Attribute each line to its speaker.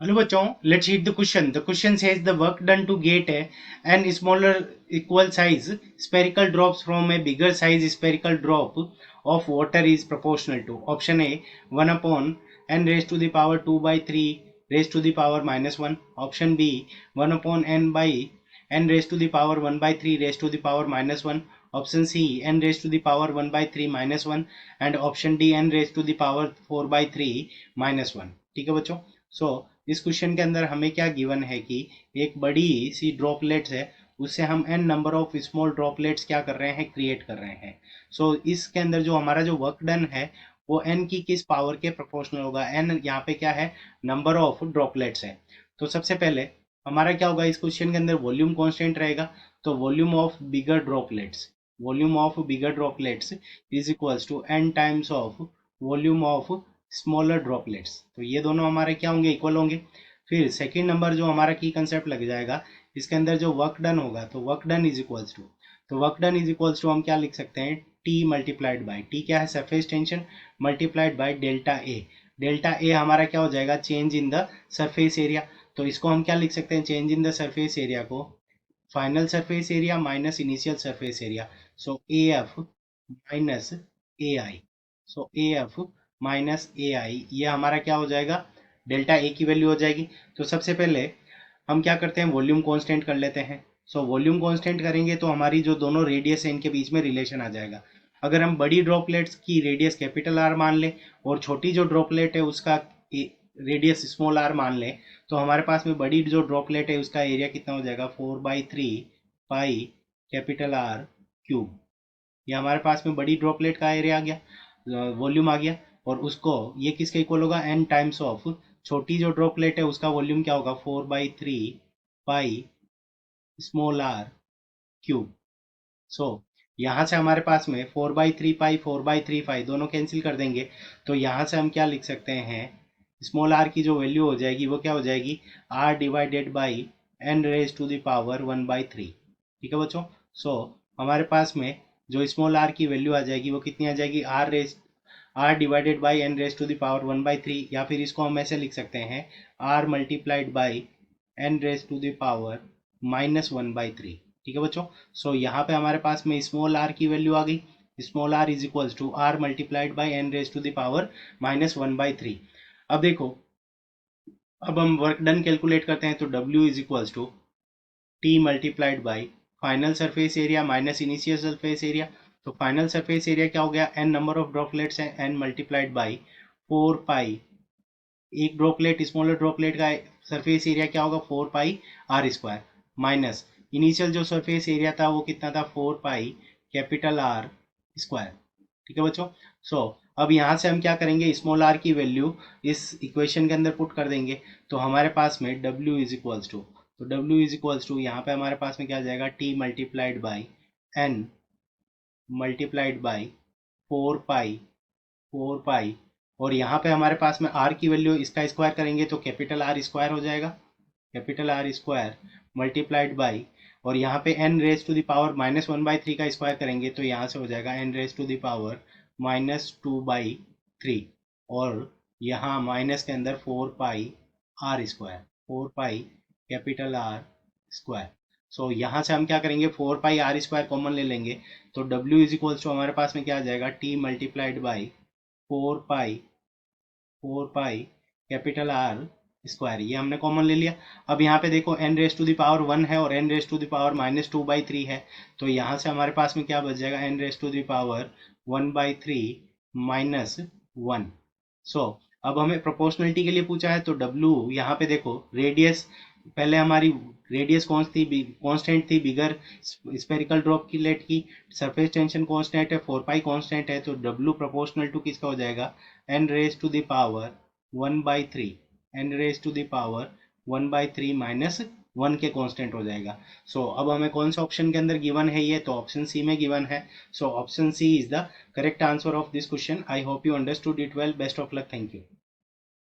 Speaker 1: Hello बच्चों, let's read the question. The question says the work done to get an smaller equal size spherical drops from a bigger size spherical drop of water is proportional to option A 1 upon n raised to the power 2 by 3 raised to the power minus 1, option B 1 upon n by n raised to the power 1 by 3 raised to the power minus 1, option C n raised to the power 1 by 3 minus 1 and option D n raised to the power 4 by 3 minus 1. ठीक है बच्चों. सो इस question के अंदर हमें क्या given है कि एक बड़ी सी ड्रॉपलेट्स है, उससे हम n number of small droplets क्या कर रहे हैं, क्रिएट कर रहे हैं. सो इसके अंदर जो हमारा जो वर्क डन है वो एन की किस पावर के प्रोपोर्शनल होगा. एन यहाँ पे क्या है, नंबर ऑफ ड्रॉपलेट्स है. तो सबसे पहले हमारा क्या होगा, इस क्वेश्चन के अंदर वॉल्यूम कांस्टेंट रहेगा. तो volume of bigger droplets is equals to n times of volume of smaller droplets. तो ये दोनों हमारे क्या होंगे, इक्वल होंगे. फिर सेकेंड नंबर जो हमारा की कंसेप्ट लग जाएगा, इसके अंदर जो वर्क डन होगा तो work done is equals to, तो work done is equals to हम क्या लिख सकते हैं, टी मल्टीप्लाइड बाई, टी क्या है, surface tension, multiplied by delta A. Delta A हमारा क्या हो जाएगा, change in the surface area. तो इसको हम क्या लिख सकते हैं, change in the surface area को final surface area minus initial surface area. So A F minus A I. So A F minus A I, ये हमारा क्या हो जाएगा, डेल्टा ए की वैल्यू हो जाएगी. तो सबसे पहले हम क्या करते हैं, वॉल्यूम कांस्टेंट कर लेते हैं. सो वॉल्यूम कांस्टेंट करेंगे तो हमारी जो दोनों रेडियस है इनके बीच में रिलेशन आ जाएगा. अगर हम बड़ी ड्रॉपलेट्स की रेडियस कैपिटल आर मान लें और छोटी जो ड्रॉपलेट है उसका रेडियस स्मॉल आर मान लें, तो हमारे पास में बड़ी जो ड्रॉपलेट है उसका एरिया कितना हो जाएगा, 4/3 पाई कैपिटल आर क्यूब. ये हमारे पास में बड़ी ड्रॉपलेट का एरिया आ गया, वॉल्यूम आ गया. और उसको ये किसके इक्वल होगा, एन टाइम्स ऑफ छोटी जो ड्रॉपलेट है उसका वॉल्यूम क्या होगा, 4/3 पाई स्मॉल आर क्यूब. सो यहाँ से हमारे पास में 4/3 पाई 4/3 पाई दोनों कैंसिल कर देंगे. तो यहाँ से हम क्या लिख सकते हैं, स्मॉल आर की जो वैल्यू हो जाएगी वो क्या हो जाएगी, R divided by n raise to the power 1/3. ठीक है बच्चों. सो हमारे पास में जो स्मॉल आर की वैल्यू आ जाएगी वो कितनी आ जाएगी, R divided by n raise to the power 1/3, या फिर इसको हम ऐसे लिख सकते हैं, R multiplied by n raise to the power -1/3. ठीक है बच्चों. सो यहाँ पे हमारे पास में स्मॉल आर की वैल्यू आ गई, small R is equals to R multiplied by n raise to the power -1/3. अब देखो, अब हम वर्क डन कैलकुलेट करते हैं. तो W is equals to T multiplied by final surface area minus initial surface area. तो फाइनल सरफेस एरिया क्या हो गया, एन नंबर ऑफ ड्रॉपलेट्स है, एन मल्टीप्लाइड बाई 4 पाई, एक ड्रॉपलेट स्मॉलर ड्रॉपलेट का सरफेस एरिया क्या होगा, 4 पाई r² माइनस इनिशियल जो सरफेस एरिया था वो कितना था, 4 पाई कैपिटल आर स्क्वायर. ठीक है बच्चों. सो अब यहाँ से हम क्या करेंगे, स्मॉल आर की वैल्यू इस इक्वेशन के अंदर पुट कर देंगे. तो हमारे पास में W इज इक्वल्स टू, तो W इज इक्वल्स टू यहाँ पे हमारे पास में क्या आ जाएगा, T multiplied by n multiplied by 4 pi और यहाँ पे हमारे पास में आर की वैल्यू इसका स्क्वायर करेंगे तो कैपिटल आर स्क्वायर हो जाएगा, capital R square multiplied by, और यहाँ पे N raise to the power -1/3 का स्क्वायर करेंगे तो यहाँ से हो जाएगा N raise to the power -2/3. और यहाँ माइनस के अंदर 4 pi r², 4 pi capital R square. So यहाँ से हम क्या करेंगे, 4 पाई r² कॉमन ले लेंगे. तो W इज इक्वल्स टू हमारे पास में क्या आ जाएगा, T multiplied by 4 pi capital R square, ये हमने कॉमन ले लिया. अब यहाँ पे देखो n raise to the power 1 है और n raise to the power -2/3 है. तो यहाँ से हमारे पास में क्या बच जाएगा, N raise to the power 1/3 -1. So अब हमें प्रोपोर्शनलिटी के लिए पूछा है. तो W यहाँ पे देखो, रेडियस पहले हमारी रेडियस कांस्टेंट थी बिगर स्पेरिकल ड्रॉप की लेट की, सरफेस टेंशन कांस्टेंट है, 4 पाई कांस्टेंट है. तो W प्रोपोर्शनल टू किसका हो जाएगा, N raise to the power 1/3, n raise to the power 1/3 -1 के कांस्टेंट हो जाएगा. सो अब हमें कौन सा ऑप्शन के अंदर गिवन है, ये तो ऑप्शन सी में गिवन है. So option C is the correct answer of this question. I hope you understood it well. Best of luck. Thank you.